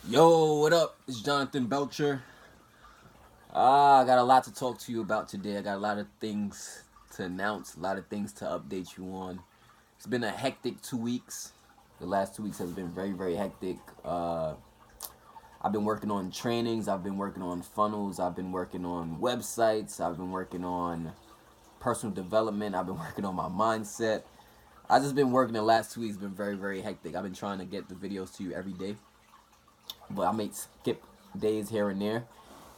Yo, what up? It's Jonathan Belcher. I got a lot to talk to you about today. I got a lot of things to announce, a lot of things to update you on. It's been a hectic 2 weeks. The last 2 weeks has been very, very hectic. I've been working on trainings, I've been working on funnels, I've been working on websites, I've been working on personal development, I've been working on my mindset. I just been working the last 2 weeks, been very, very hectic. I've been trying to get the videos to you every day, but I may skip days here and there.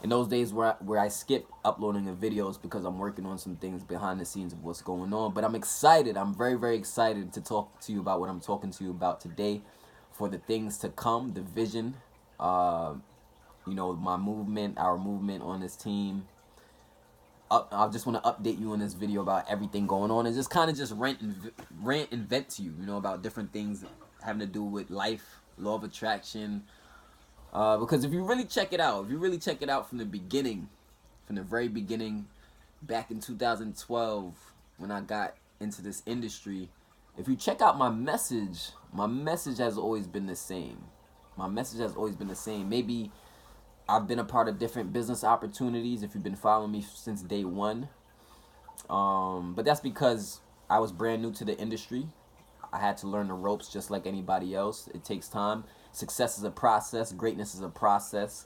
And those days where I skip uploading the videos because I'm working on some things behind the scenes of what's going on. But I'm excited. I'm very, very excited to talk to you about what I'm talking to you about today, for the things to come, the vision, my movement, our movement on this team. I just want to update you in this video about everything going on, and just kind of just rant and vent to you, about different things having to do with life, law of attraction. Because if you really check it out, from the beginning, from the very beginning, back in 2012, when I got into this industry, if you check out my message has always been the same. My message has always been the same. Maybe I've been a part of different business opportunities if you've been following me since day one. But that's because I was brand new to the industry. I had to learn the ropes just like anybody else. It takes time. Success is a process. Greatness is a process.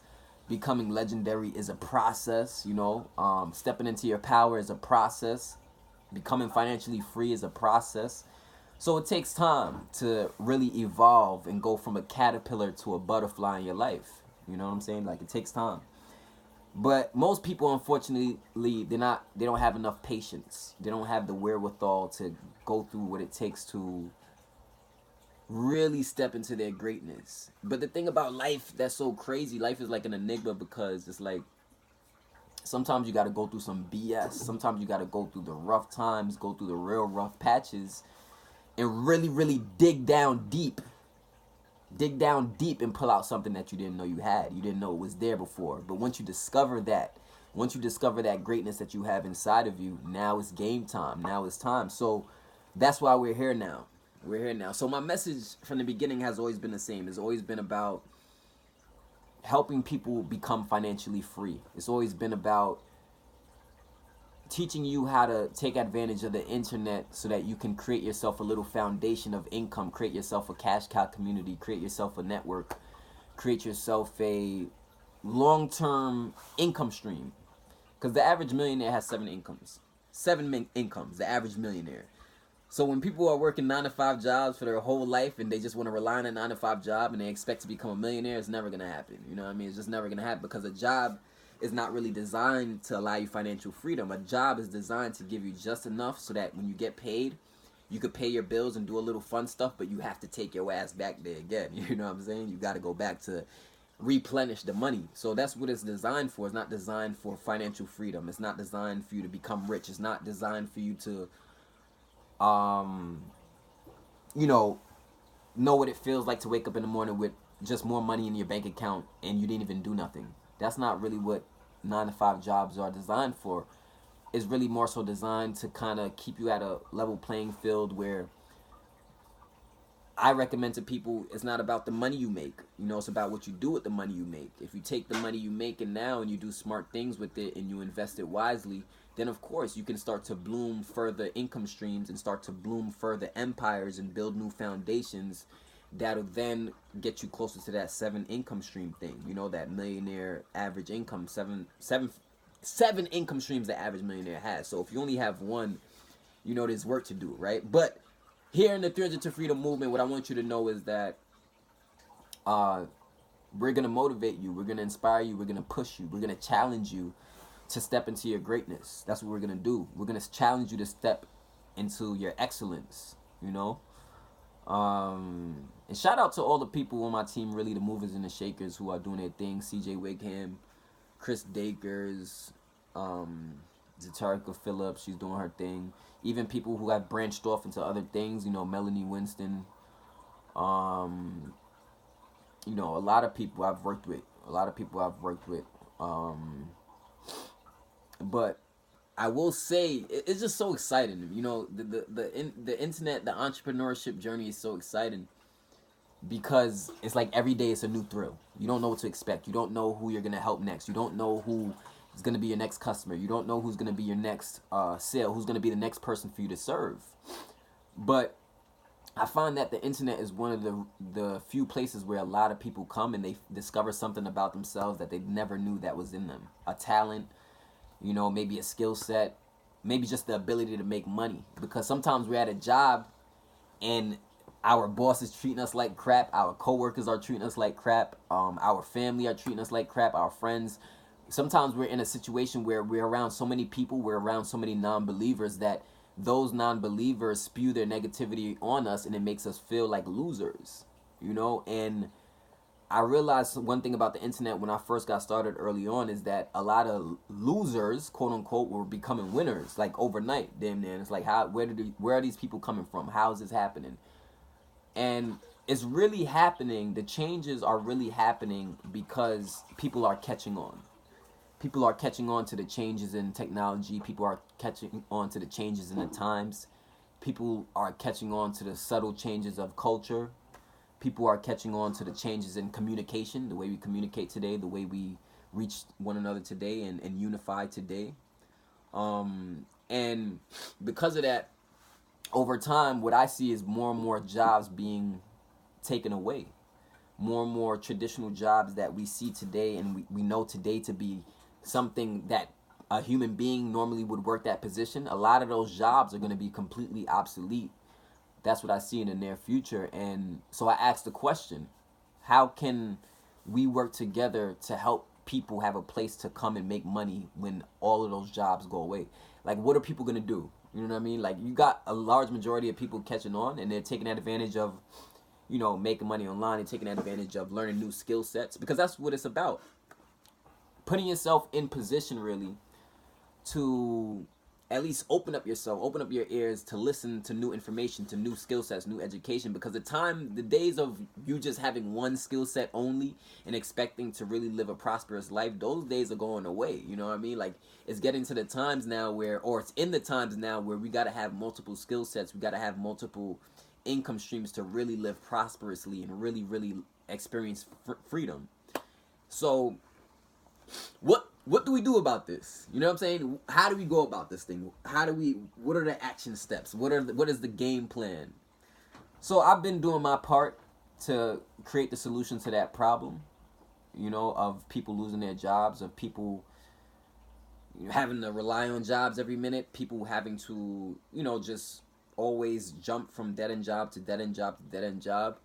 Becoming legendary is a process. Stepping into your power is a process. Becoming financially free is a process. So it takes time to really evolve and go from a caterpillar to a butterfly in your life. You know what I'm saying? Like, it takes time. But most people, unfortunately, they don't have enough patience. They don't have the wherewithal to go through what it takes to really step into their greatness. But the thing about life that's so crazy, life is like an enigma, because it's like sometimes you got to go through some BS. Sometimes you got to go through the rough times, go through the real rough patches, and really, really dig down deep. Dig down deep and pull out something that you didn't know you had. You didn't know it was there before. But once you discover that greatness that you have inside of you, now it's game time. Now it's time. So that's why we're here now. So my message from the beginning has always been the same. It's always been about helping people become financially free. It's always been about teaching you how to take advantage of the internet so that you can create yourself a little foundation of income, create yourself a cash cow community, create yourself a network, create yourself a long-term income stream. Because the average millionaire has seven incomes, the average millionaire. So when people are working 9-to-5 jobs for their whole life and they just want to rely on a 9-to-5 job and they expect to become a millionaire, it's never going to happen. You know what I mean? It's just never going to happen, because a job is not really designed to allow you financial freedom. A job is designed to give you just enough so that when you get paid, you could pay your bills and do a little fun stuff, but you have to take your ass back there again. You know what I'm saying? You got to go back to replenish the money. So that's what it's designed for. It's not designed for financial freedom. It's not designed for you to become rich. It's not designed for you to know what it feels like to wake up in the morning with just more money in your bank account and you didn't even do nothing. That's not really what 9-to-5 jobs are designed for. It's really more so designed to kind of keep you at a level playing field, where I recommend to people, it's not about the money you make. It's about what you do with the money you make. If you take the money you make and now and you do smart things with it and you invest it wisely, then of course you can start to bloom further income streams and start to bloom further empires and build new foundations that'll then get you closer to that 7 income stream thing. That millionaire average income, seven income streams the average millionaire has. So if you only have one, there's work to do, right? But here in the 300 to Freedom movement, what I want you to know is that we're going to motivate you. We're going to inspire you. We're going to push you. We're going to challenge you to step into your greatness. That's what we're going to do. We're going to challenge you to step into your excellence, And shout out to all the people on my team, really, the movers and the shakers who are doing their thing. CJ Wigham, Chris Dakers, Zatarika Phillips, she's doing her thing. Even people who have branched off into other things, Melanie Winston. A lot of people I've worked with. But I will say it's just so exciting. The internet, the entrepreneurship journey is so exciting. because it's like every day it's a new thrill. You don't know what to expect. You don't know who you're gonna help next. You don't know who is gonna be your next customer. You don't know who's gonna be your next sale. Who's gonna be the next person for you to serve. But I find that the internet is one of the few places where a lot of people come and they discover something about themselves that they never knew that was in them. A talent, you know, maybe a skill set, maybe just the ability to make money. Because sometimes we're at a job and our boss is treating us like crap, our coworkers are treating us like crap, our family are treating us like crap, our friends. Sometimes we're in a situation where we're around so many people, we're around so many non-believers that those non-believers spew their negativity on us, and it makes us feel like losers, you know. And I realized one thing about the internet when I first got started early on is that a lot of losers, quote unquote, were becoming winners like overnight. Damn near. And it's like, where are these people coming from? How is this happening? And it's really happening. The changes are really happening because people are catching on. People are catching on to the changes in technology. People are catching on to the changes in the times. People are catching on to the subtle changes of culture. People are catching on to the changes in communication, the way we communicate today, the way we reach one another today and unify today. And because of that, over time, what I see is more and more jobs being taken away. More and more traditional jobs that we see today and we know today to be something that a human being normally would work that position. A lot of those jobs are going to be completely obsolete. That's what I see in the near future. And so I asked the question, how can we work together to help people have a place to come and make money when all of those jobs go away? Like, what are people going to do? You know what I mean? Like, you got a large majority of people catching on, and they're taking advantage of, you know, making money online and taking advantage of learning new skill sets, because that's what it's about. Putting yourself in position, really, to at least open up yourself, open up your ears to listen to new information, to new skill sets, new education. Because the days of you just having one skill set only and expecting to really live a prosperous life, those days are going away. You know what I mean? Like, it's getting to the times now where, or it's in the times now where we got to have multiple skill sets. We got to have multiple income streams to really live prosperously and really, really experience freedom. So what do we do about this? You know what I'm saying? How do we go about this thing? What are the action steps? What is the game plan? So I've been doing my part to create the solution to that problem, you know, of people losing their jobs, of people, you know, having to rely on jobs every minute, people having to, you know, just always jump from dead end job to dead end job to dead end job.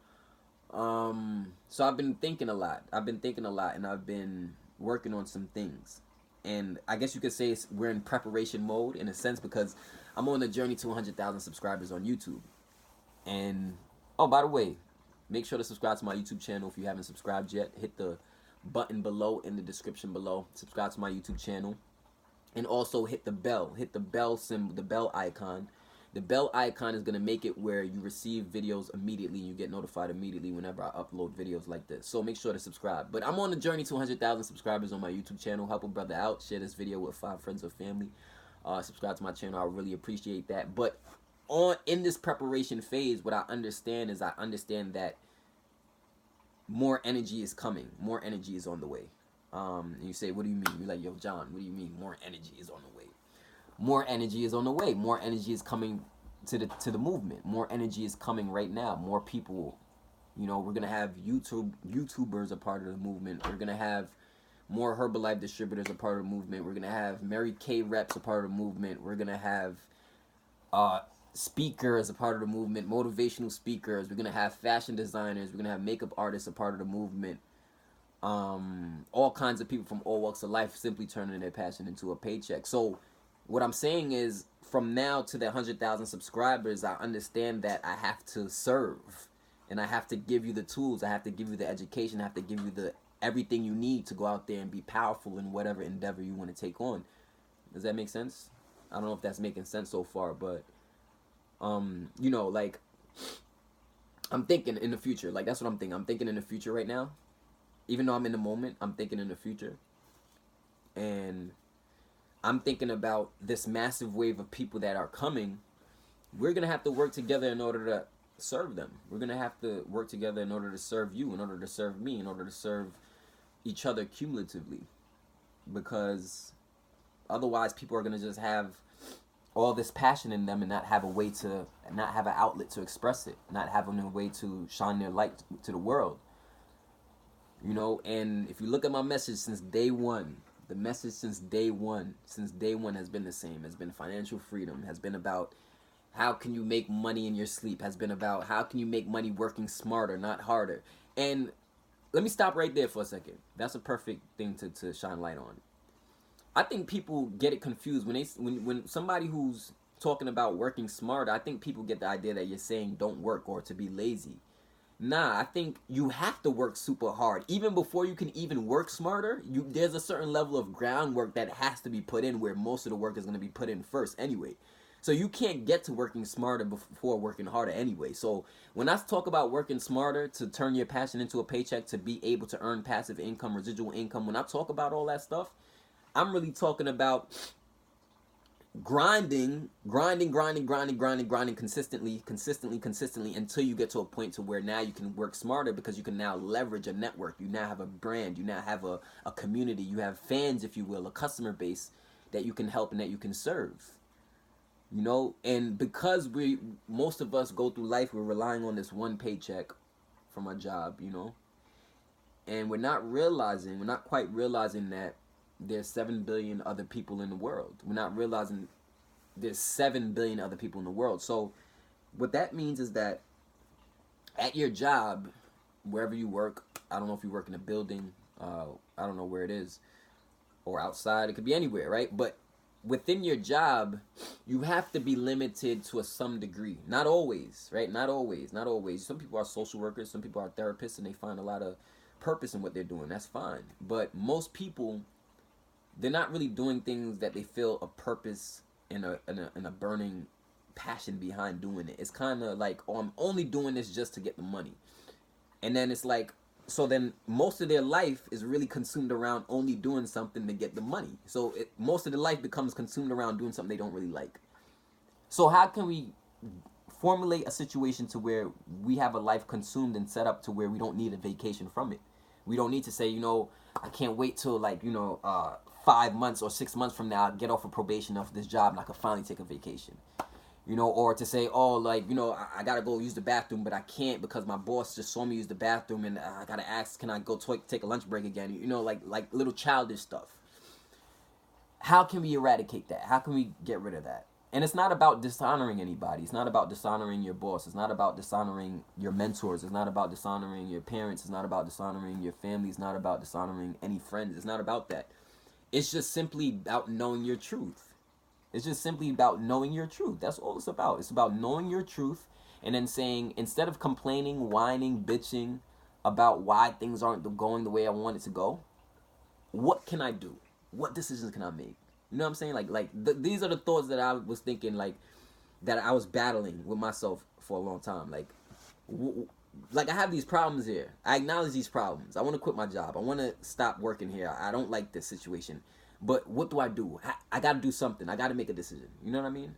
So I've been thinking a lot. And I've been working on some things. And I guess you could say we're in preparation mode in a sense, because I'm on the journey to 100,000 subscribers on YouTube. And, oh, by the way, make sure to subscribe to my YouTube channel if you haven't subscribed yet. Hit the button below in the description below. Subscribe to my YouTube channel. And also hit the bell symbol, the bell icon. The bell icon is going to make it where you receive videos immediately. You get notified immediately whenever I upload videos like this. So make sure to subscribe. But I'm on the journey to 100,000 subscribers on my YouTube channel. Help a brother out. Share this video with 5 friends or family. Subscribe to my channel. I really appreciate that. But in this preparation phase, what I understand is that more energy is coming. More energy is on the way. And you say, what do you mean? You're like, yo, John, what do you mean more energy is on the way? More energy is on the way. More energy is coming to the movement. More energy is coming right now. More people, you know, we're gonna have YouTubers a part of the movement. We're gonna have more Herbalife distributors a part of the movement. We're gonna have Mary Kay reps a part of the movement. We're gonna have speakers a part of the movement, motivational speakers. We're gonna have fashion designers. We're gonna have makeup artists a part of the movement. All kinds of people from all walks of life simply turning their passion into a paycheck. So what I'm saying is, from now to the 100,000 subscribers, I understand that I have to serve, and I have to give you the tools. I have to give you the education. I have to give you everything you need to go out there and be powerful in whatever endeavor you want to take on. Does that make sense? I don't know if that's making sense so far, but you know, like, I'm thinking in the future. Like, that's what I'm thinking. I'm thinking in the future right now. Even though I'm in the moment, I'm thinking in the future. And I'm thinking about this massive wave of people that are coming. We're going to have to work together in order to serve them. We're going to have to work together in order to serve you, in order to serve me, in order to serve each other cumulatively. Because otherwise people are going to just have all this passion in them and not have a way to, not have an outlet to express it, not having a way to shine their light to the world. You know, and if you look at my message since day one, the message since day one has been the same. Has been financial freedom, has been about how can you make money in your sleep, has been about how can you make money working smarter, not harder. And let me stop right there for a second. That's a perfect thing to shine light on. I think people get it confused when somebody who's talking about working smarter, I think people get the idea that you're saying don't work or to be lazy. Nah, I think you have to work super hard. Even before you can even work smarter, there's a certain level of groundwork that has to be put in where most of the work is going to be put in first anyway. So you can't get to working smarter before working harder anyway. So when I talk about working smarter to turn your passion into a paycheck, to be able to earn passive income, residual income, when I talk about all that stuff, I'm really talking about grinding consistently until you get to a point to where now you can work smarter because you can now leverage a network. You now have a brand. You now have a community. You have fans, if you will, a customer base that you can help and that you can serve. You know, and because most of us go through life, we're relying on this one paycheck from a job, you know, and we're not quite realizing that there's 7 billion other people in the world. We're not realizing there's 7 billion other people in the world. So what that means is that at your job, wherever you work, I don't know if you work in a building, I don't know where it is, or outside, it could be anywhere, right? But within your job, you have to be limited to some degree. Not always, right? Not always. Some people are social workers, some people are therapists, and they find a lot of purpose in what they're doing. That's fine. But most people, they're not really doing things that they feel a purpose and a burning passion behind doing it. It's kind of like, oh, I'm only doing this just to get the money. And then it's like, so then most of their life is really consumed around only doing something to get the money. So most of their life becomes consumed around doing something they don't really like. So how can we formulate a situation to where we have a life consumed and set up to where we don't need a vacation from it? We don't need to say, you know, I can't wait till 5 months or 6 months from now, I get off of probation of this job and I can finally take a vacation. You know, or to say, oh, I gotta go use the bathroom, but I can't because my boss just saw me use the bathroom and I gotta ask, can I go take a lunch break again? You know, like little childish stuff. How can we eradicate that? How can we get rid of that? And it's not about dishonoring anybody. It's not about dishonoring your boss. It's not about dishonoring your mentors. It's not about dishonoring your parents. It's not about dishonoring your family. It's not about dishonoring any friends. It's not about that. It's just simply about knowing your truth. It's just simply about knowing your truth. That's all it's about. It's about knowing your truth and then saying, instead of complaining, whining, bitching about why things aren't going the way I want it to go, what can I do? What decisions can I make? You know what I'm saying? These are the thoughts that I was thinking, that I was battling with myself for a long time. I have these problems here. I acknowledge these problems. I want to quit my job. I want to stop working here. I don't like this situation. But what do? I got to do something. I got to make a decision. You know what I mean?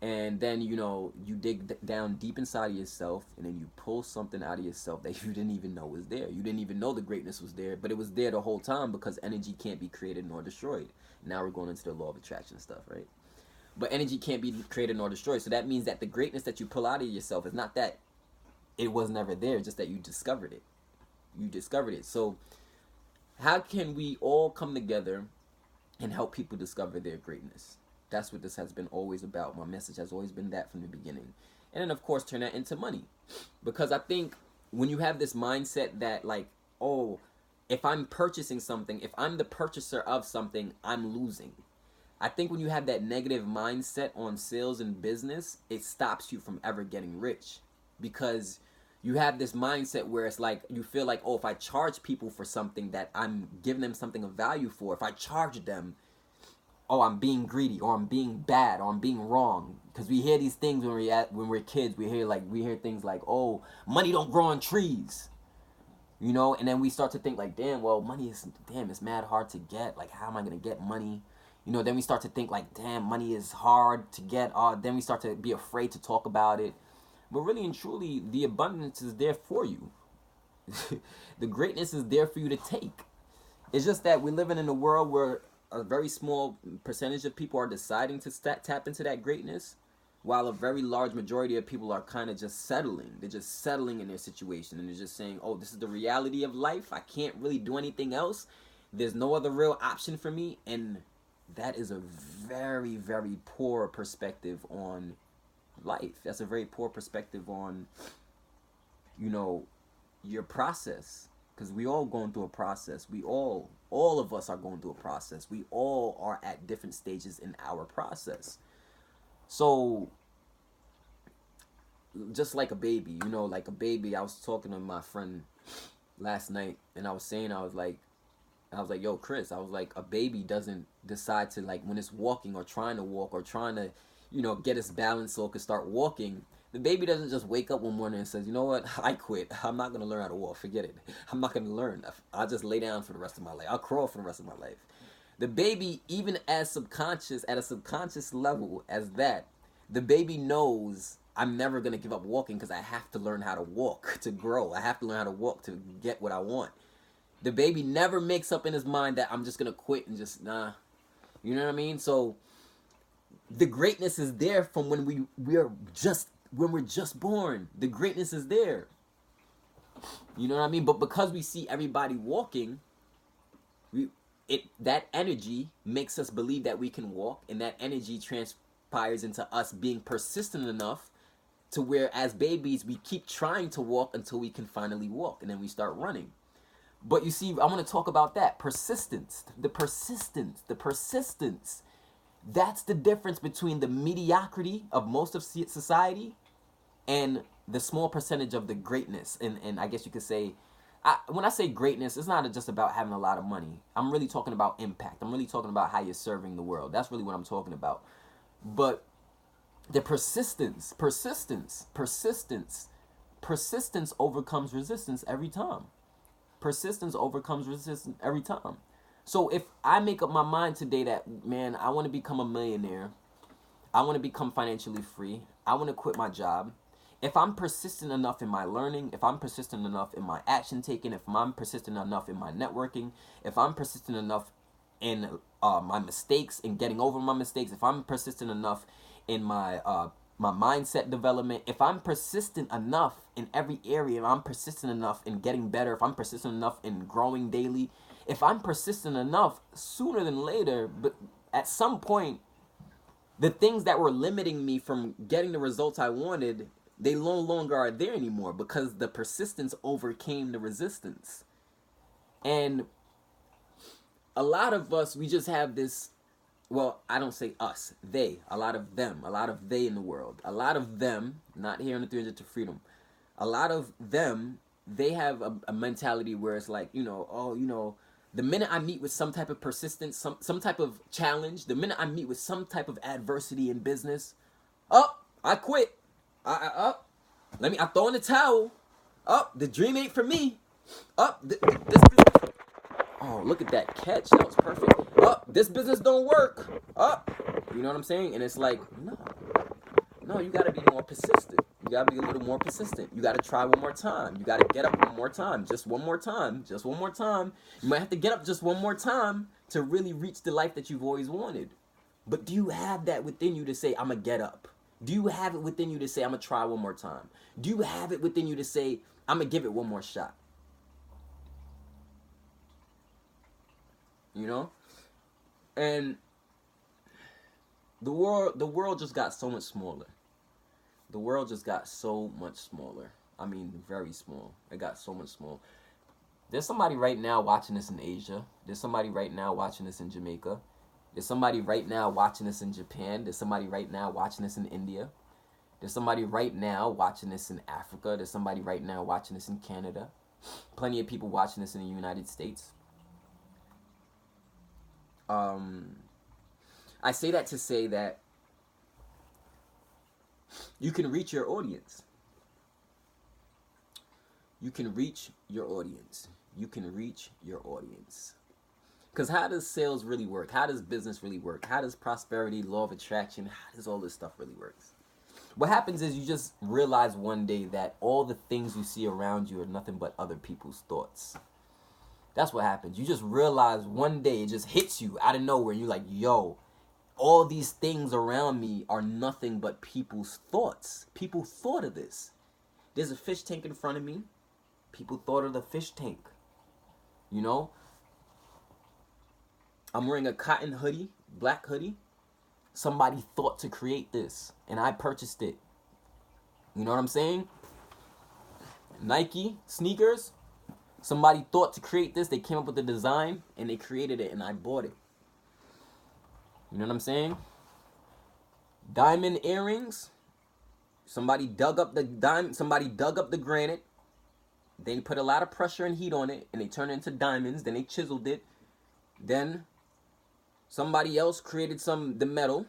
And then, you dig down deep inside of yourself, and then you pull something out of yourself that you didn't even know was there. You didn't even know the greatness was there, but it was there the whole time because energy can't be created nor destroyed. Now we're going into the law of attraction stuff, right? But energy can't be created nor destroyed. So that means that the greatness that you pull out of yourself is not that it was never there, just that you discovered it. You discovered it. So how can we all come together and help people discover their greatness? That's what this has been always about. My message has always been that from the beginning. And then, of course, turn that into money. Because I think when you have this mindset that, oh, if I'm purchasing something, if I'm the purchaser of something, I'm losing. I think when you have that negative mindset on sales and business, it stops you from ever getting rich. Because you have this mindset where it's like, you feel like, oh, if I charge people for something that I'm giving them something of value for, if I charge them, oh, I'm being greedy, or I'm being bad, or I'm being wrong. Because we hear these things when we're kids. We hear things like, oh, money don't grow on trees. You know, and then we start to think damn, well, it's mad hard to get. How am I going to get money? You know, then we start to think damn, money is hard to get. Then we start to be afraid to talk about it. But really and truly, the abundance is there for you. The greatness is there for you to take. It's just that we're living in a world where a very small percentage of people are deciding to tap into that greatness, while a very large majority of people are kind of just settling. They're just settling in their situation, and they're just saying, oh, this is the reality of life. I can't really do anything else. There's no other real option for me. And that is a very, very poor perspective on life. That's a very poor perspective on, you know, your process. Because we all going through a process. All of us are going through a process. We all are at different stages in our process. So, just like a baby, you know, like a baby, I was talking to my friend last night, and I was saying, I was like, yo, Chris, I was like, a baby doesn't decide to, like, when it's walking or trying to walk or trying to, you know, get its balance so it can start walking. The baby doesn't just wake up one morning and says, you know what, I quit. I'm not going to learn how to walk. Forget it. I'm not going to learn. I'll just lay down for the rest of my life. I'll crawl for the rest of my life. The baby, even at a subconscious level as that, the baby knows I'm never going to give up walking because I have to learn how to walk to grow. I have to learn how to walk to get what I want. The baby never makes up in his mind that I'm just going to quit and just, nah. You know what I mean? So the greatness is there from when we're just born. The greatness is there. You know what I mean? But because we see everybody walking, that energy makes us believe that we can walk, and that energy transpires into us being persistent enough to where as babies we keep trying to walk until we can finally walk, and then we start running. But you see, I want to talk about that persistence. The persistence. That's the difference between the mediocrity of most of society and the small percentage of the greatness. And I guess you could say, when I say greatness, it's not just about having a lot of money. I'm really talking about impact. I'm really talking about how you're serving the world. That's really what I'm talking about. But the persistence overcomes resistance every time. Persistence overcomes resistance every time. So if I make up my mind today that, man, I want to become a millionaire, I want to become financially free, I want to quit my job, if I'm persistent enough in my learning, if I'm persistent enough in my action taking, if I'm persistent enough in my networking, if I'm persistent enough in my mistakes and getting over my mistakes, if I'm persistent enough in my mindset development, if I'm persistent enough in every area, if I'm persistent enough in getting better, if I'm persistent enough in growing daily, if I'm persistent enough, sooner than later, but at some point, the things that were limiting me from getting the results I wanted, they no longer are there anymore because the persistence overcame the resistance. And a lot of us, we just have this, well, I don't say us, they, a lot of they in the world, a lot of them, not here on the 300toFreedom, a lot of them, they have a mentality where it's like, you know, oh, you know, the minute I meet with some type of persistence, some type of challenge, the minute I meet with some type of adversity in business, I quit. I throw in the towel. The dream ain't for me. This business. Oh, look at that catch. That was perfect. This business don't work. You know what I'm saying? And it's like, no, you gotta be more persistent. You gotta be a little more persistent. You gotta try one more time. You gotta get up one more time. Just one more time. Just one more time. You might have to get up just one more time to really reach the life that you've always wanted. But do you have that within you to say, I'm gonna get up? Do you have it within you to say, I'm gonna try one more time? Do you have it within you to say, I'm gonna give it one more shot? You know? And the world just got so much smaller. The world just got so much smaller. I mean, very small. It got so much smaller. There's somebody right now watching this in Asia. There's somebody right now watching this in Jamaica. There's somebody right now watching this in Japan. There's somebody right now watching this in India. There's somebody right now watching this in Africa. There's somebody right now watching this in Canada. Plenty of people watching this in the United States. I say that to say that you can reach your audience. You can reach your audience. You can reach your audience. Because how does sales really work? How does business really work? How does prosperity, law of attraction, how does all this stuff really work? What happens is you just realize one day that all the things you see around you are nothing but other people's thoughts. That's what happens. You just realize one day, it just hits you out of nowhere. You're like, yo, all these things around me are nothing but people's thoughts. People thought of this. There's a fish tank in front of me. People thought of the fish tank. You know? I'm wearing a cotton hoodie, black hoodie. Somebody thought to create this, and I purchased it. You know what I'm saying? Nike sneakers. Somebody thought to create this. They came up with the design, and they created it, and I bought it. You know what I'm saying? Diamond earrings. Somebody dug up the diamond. Somebody dug up the granite. They put a lot of pressure and heat on it, and they turned it into diamonds. Then they chiseled it. Then somebody else created the metal.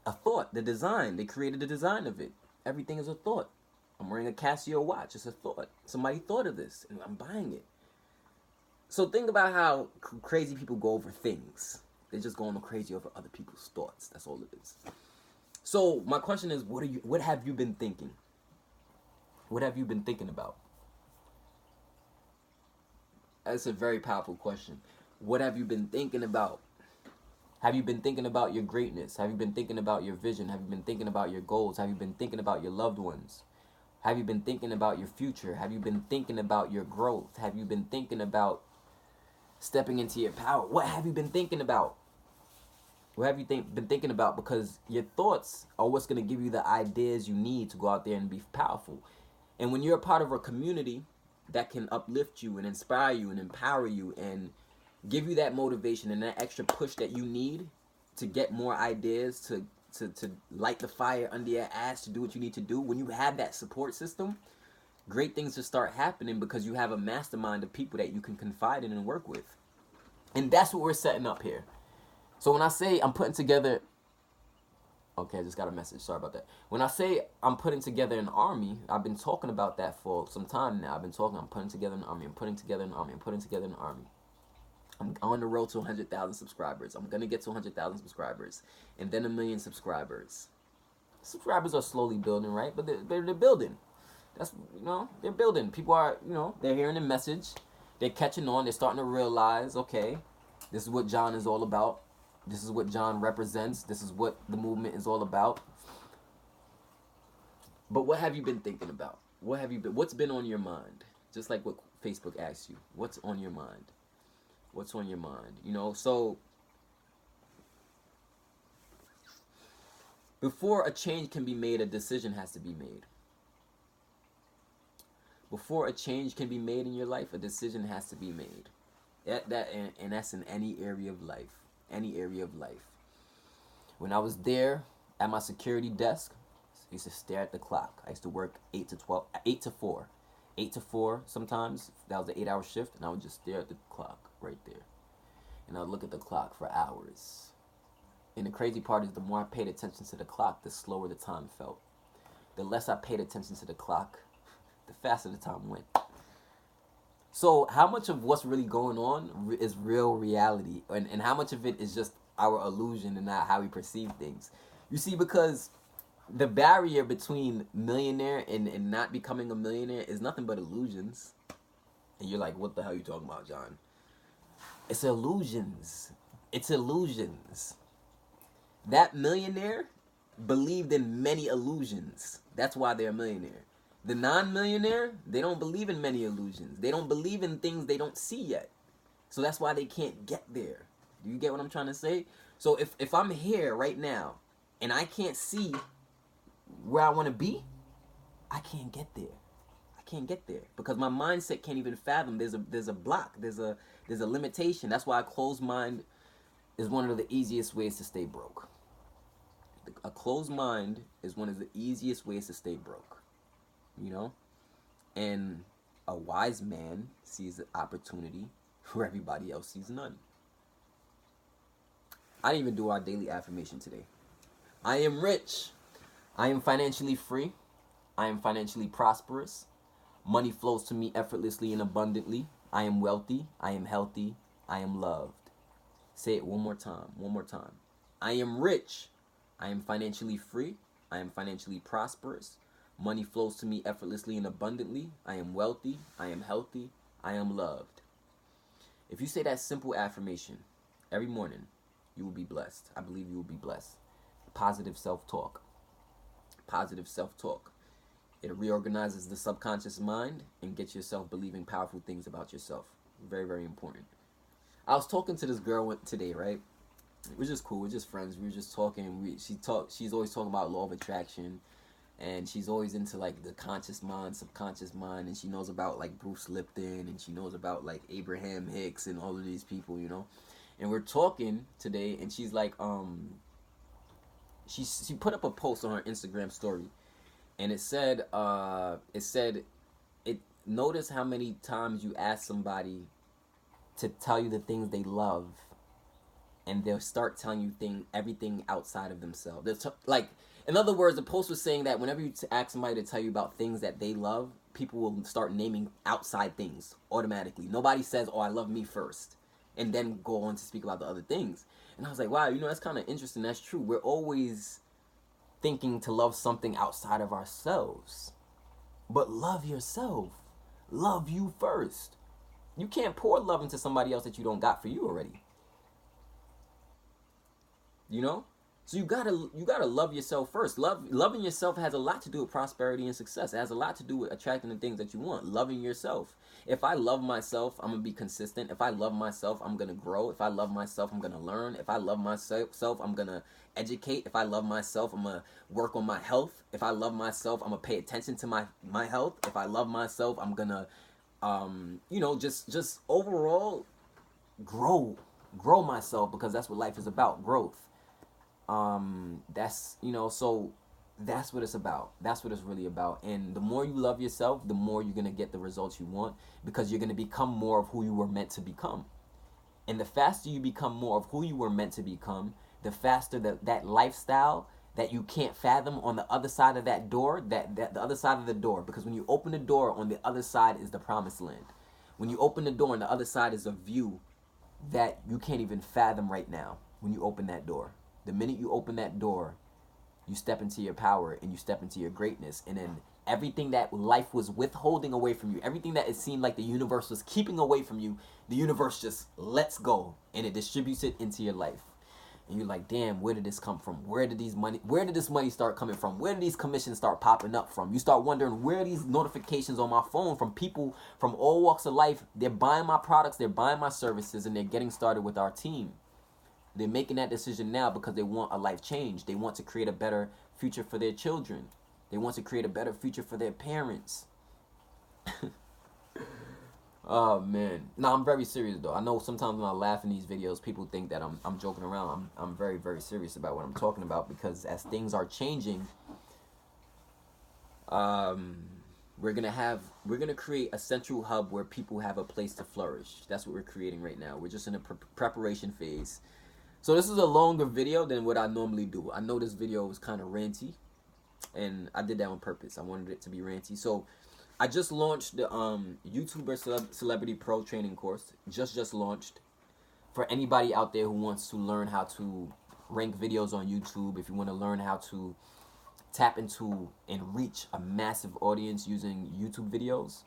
A thought, the design. They created the design of it. Everything is a thought. I'm wearing a Casio watch. It's a thought. Somebody thought of this, and I'm buying it. So think about how crazy people go over things. They're just going crazy over other people's thoughts. That's all it is. So my question is, what have you been thinking? What have you been thinking about? That's a very powerful question. What have you been thinking about? Have you been thinking about your greatness? Have you been thinking about your vision? Have you been thinking about your goals? Have you been thinking about your loved ones? Have you been thinking about your future? Have you been thinking about your growth? Have you been thinking about stepping into your power? What have you been thinking about? What have you been thinking about? Because your thoughts are what's going to give you the ideas you need to go out there and be powerful. And when you're a part of a community that can uplift you and inspire you and empower you and give you that motivation and that extra push that you need to get more ideas, to light the fire under your ass, to do what you need to do, when you have that support system, great things just start happening because you have a mastermind of people that you can confide in and work with. And that's what we're setting up here. So when I say I'm putting together... Okay, I just got a message. Sorry about that. When I say I'm putting together an army, I've been talking about that for some time now. I'm putting together an army. I'm putting together an army. I'm putting together an army. I'm on the road to 100,000 subscribers. I'm going to get to 100,000 subscribers. And then 1 million subscribers. Subscribers are slowly building, right? But they're building. That's, they're building. People are, they're hearing the message. They're catching on. They're starting to realize, okay, this is what John is all about. This is what John represents. This is what the movement is all about. But what have you been thinking about? What's been on your mind? Just like what Facebook asks you. What's on your mind? What's on your mind? So before a change can be made, a decision has to be made. Before a change can be made in your life, a decision has to be made. And that's in any area of life. Any area of life. When I was there at my security desk, I used to stare at the clock. I used to work 8 to 4. 8 to 4 sometimes. That was an 8-hour shift, and I would just stare at the clock right there. And I would look at the clock for hours. And the crazy part is the more I paid attention to the clock, the slower the time felt. The less I paid attention to the clock, the faster the time went. So how much of what's really going on is real reality, and how much of it is just our illusion and not how we perceive things? You see, because the barrier between millionaire and not becoming a millionaire is nothing but illusions. And you're like, what the hell are you talking about, John? It's illusions. It's illusions. That millionaire believed in many illusions. That's why they're a millionaire. The non-millionaire, they don't believe in many illusions. They don't believe in things they don't see yet. So that's why they can't get there. Do you get what I'm trying to say? So if I'm here right now and I can't see where I want to be, I can't get there. I can't get there because my mindset can't even fathom. There's a block. There's a limitation. That's why a closed mind is one of the easiest ways to stay broke. A closed mind is one of the easiest ways to stay broke. And a wise man sees an opportunity where everybody else sees none. I didn't even do our daily affirmation today. I am rich. I am financially free. I am financially prosperous. Money flows to me effortlessly and abundantly. I am wealthy. I am healthy. I am loved. Say it one more time. One more time. I am rich. I am financially free. I am financially prosperous. Money flows to me effortlessly and abundantly. I am wealthy. I am healthy. I am loved. If you say that simple affirmation every morning, you will be blessed. I believe you will be blessed. Positive self-talk. Positive self-talk. It reorganizes the subconscious mind and gets yourself believing powerful things about yourself. Very, very important. I was talking to this girl today, right? We're just cool. We're just friends. We were just talking. She's always talking about law of attraction, and she's always into like the conscious mind, subconscious mind, and she knows about like Bruce Lipton, and she knows about like Abraham Hicks and all of these people, you know. And we're talking today, and she's like, she put up a post on her Instagram story, and it said, notice how many times you ask somebody to tell you the things they love, and they'll start telling you everything outside of themselves. Like, in other words, the post was saying that whenever you ask somebody to tell you about things that they love, people will start naming outside things automatically. Nobody says, oh, I love me first, and then go on to speak about the other things. And I was like, wow, you know, that's kind of interesting. That's true. We're always thinking to love something outside of ourselves. But love yourself. Love you first. You can't pour love into somebody else that you don't got for you already. You know? So you gotta love yourself first. Loving yourself has a lot to do with prosperity and success. It has a lot to do with attracting the things that you want. Loving yourself. If I love myself, I'm gonna be consistent. If I love myself, I'm gonna grow. If I love myself, I'm gonna learn. If I love myself, I'm gonna educate. If I love myself, I'm gonna work on my health. If I love myself, I'm gonna pay attention to my health. If I love myself, I'm gonna you know, just overall grow myself, because that's what life is about, growth. That's, you know, so that's what it's about. That's what it's really about. And the more you love yourself, the more you're going to get the results you want, because you're going to become more of who you were meant to become. And the faster you become more of who you were meant to become, the faster that lifestyle that you can't fathom on the other side of that door, that the other side of the door, because when you open the door, on the other side is the promised land. When you open the door, on the other side is a view that you can't even fathom right now. When you open that door, the minute you open that door, you step into your power and you step into your greatness. And then everything that life was withholding away from you, everything that it seemed like the universe was keeping away from you, the universe just lets go and it distributes it into your life. And you're like, damn, where did this come from? Where did this money start coming from? Where did these commissions start popping up from? You start wondering, where are these notifications on my phone from people from all walks of life? They're buying my products, they're buying my services, and they're getting started with our team. They're making that decision now because they want a life change. They want to create a better future for their children. They want to create a better future for their parents. Oh man, no, I'm very serious though. I know sometimes when I laugh in these videos, people think that I'm joking around. I'm very, very serious about what I'm talking about, because as things are changing, we're gonna create a central hub where people have a place to flourish. That's what we're creating right now. We're just in a preparation phase. So this is a longer video than what I normally do. I know this video was kind of ranty, and I did that on purpose. I wanted it to be ranty. So I just launched the YouTuber Celebrity Pro training course. Just launched. For anybody out there who wants to learn how to rank videos on YouTube, if you want to learn how to tap into and reach a massive audience using YouTube videos,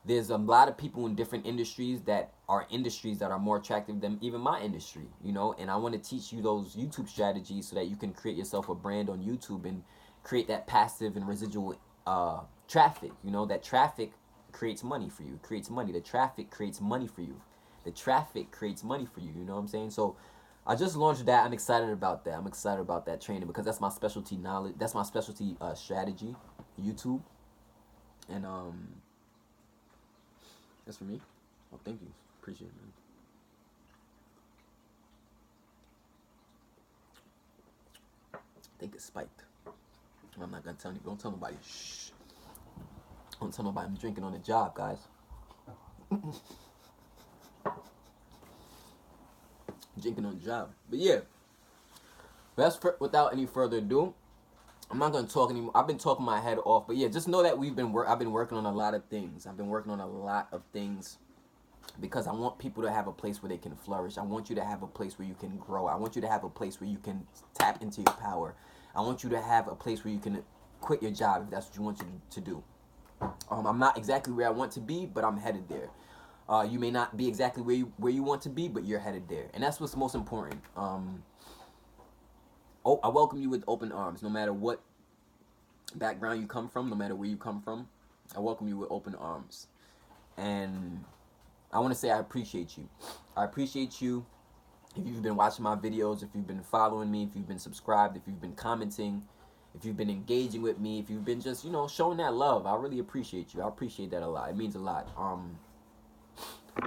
there's a lot of people in different industries that are more attractive than even my industry, you know, and I want to teach you those YouTube strategies so that you can create yourself a brand on YouTube and create that passive and residual traffic. You know, that traffic creates money for you, creates money. The traffic creates money for you. The traffic creates money for you, you know what I'm saying? So I just launched that. I'm excited about that. I'm excited about that training because that's my specialty knowledge. That's my specialty strategy, YouTube. And that's for me. Oh, thank you. Appreciate it, man. I think it's spiked. I'm not gonna tell you. Don't tell nobody. Shh. Don't tell nobody I'm drinking on the job, guys. Drinking on the job. But yeah, without any further ado, I'm not gonna talk anymore. I've been talking my head off, but yeah, just know that I've been working on a lot of things. I've been working on a lot of things because I want people to have a place where they can flourish. I want you to have a place where you can grow. I want you to have a place where you can tap into your power. I want you to have a place where you can quit your job if that's what you want to do. I'm not exactly where I want to be, but I'm headed there. You may not be exactly where you want to be, but you're headed there, and that's what's most important. I welcome you with open arms, no matter what background you come from, no matter where you come from. I welcome you with open arms, and I want to say I appreciate you. I appreciate you if you've been watching my videos, if you've been following me, if you've been subscribed, if you've been commenting, if you've been engaging with me, if you've been just, you know, showing that love. I really appreciate you. I appreciate that a lot. It means a lot.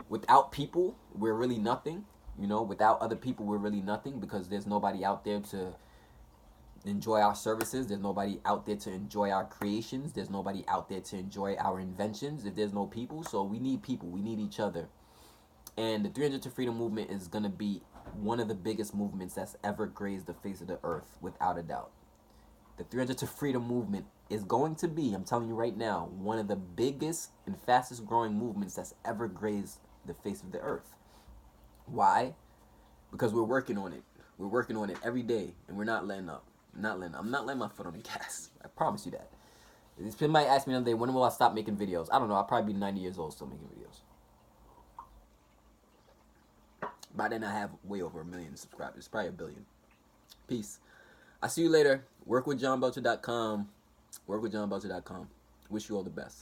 Without people, we're really nothing. You know, without other people, we're really nothing, because there's nobody out there to enjoy our services. There's nobody out there to enjoy our creations. There's nobody out there to enjoy our inventions if there's no people. So we need people. We need each other. And the 300 to Freedom movement is going to be one of the biggest movements that's ever grazed the face of the earth, without a doubt. The 300 to Freedom movement is going to be, I'm telling you right now, one of the biggest and fastest growing movements that's ever grazed the face of the earth. Why? Because we're working on it. We're working on it every day, and we're not letting up. I'm not letting my foot on the gas. I promise you that. Somebody asked me the other day, when will I stop making videos? I don't know. I'll probably be 90 years old still making videos. By then I have way over 1 million subscribers. Probably 1 billion. Peace. I'll see you later. Workwithjohnbelcher.com. Workwithjohnbelcher.com. Wish you all the best.